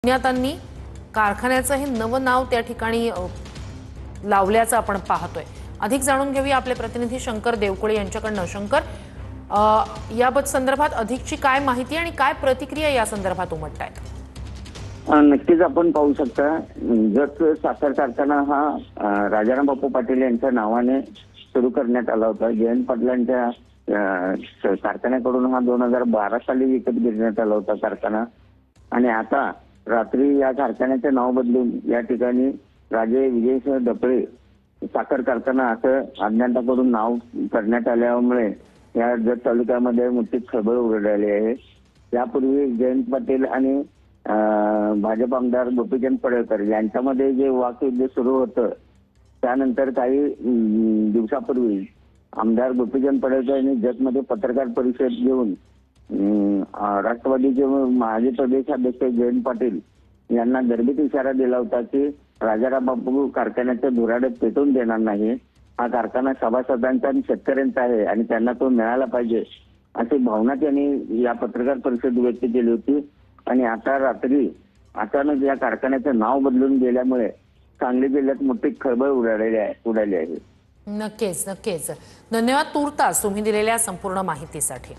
अज्ञातांनी कारखान्याचं हे नवं नाव त्या ठिकाणी लावल्याचं आपण पाहतोय। अधिक जाणून घेऊया आपले प्रतिनिधी शंकर देवकुळे यांच्याकडनं। शंकर, या संदर्भात अधिकची काय माहिती आणि काय प्रतिक्रिया या संदर्भात उमटतायत? नक्कीच आपण पाहू शकता, जत साखर कारखाना हा राजाराम बापू पाटील यांच्या नावाने सुरू करण्यात आला होता। जयंत पाटलांच्या कारखान्याकडून हा 2012 साली विकत घेण्यात आला होता कारखाना। आणि आता रात्री या कारखान्याचे नाव बदलून या ठिकाणी राजे विजयसिंह डफळे साखर कारखाना असं अज्ञाताकडून नाव करण्यात आल्यामुळे या जत तालुक्यामध्ये मोठी खळबळ उडाली आहे। यापूर्वी जयंत पाटील आणि भाजप आमदार गोपीचंद पडळकर यांच्यामध्ये जे वाकयुद्ध सुरू होतं, त्यानंतर काही दिवसापूर्वी आमदार गोपीचंद पडळकर यांनी जतमध्ये पत्रकार परिषद घेऊन राष्ट्रवादीचे माजी प्रदेशाध्यक्ष जयंत पाटील यांना गर्भित इशारा दिला होता की राजाराम बापू कारखान्याच्या धुराड्यात पेटून देणार नाही, हा कारखाना सभासदांचा आणि शेतकऱ्यांचा आहे आणि त्यांना तो मिळाला पाहिजे, अशी भावना त्यांनी या पत्रकार परिषदेत व्यक्त केली होती। आणि आता रात्री अचानक या कारखान्याचं नाव बदलून गेल्यामुळे सांगली जिल्ह्यात मोठी खळबळ उडाली आहे। नक्कीच धन्यवाद तुर्तास तुम्ही दिलेल्या संपूर्ण माहितीसाठी।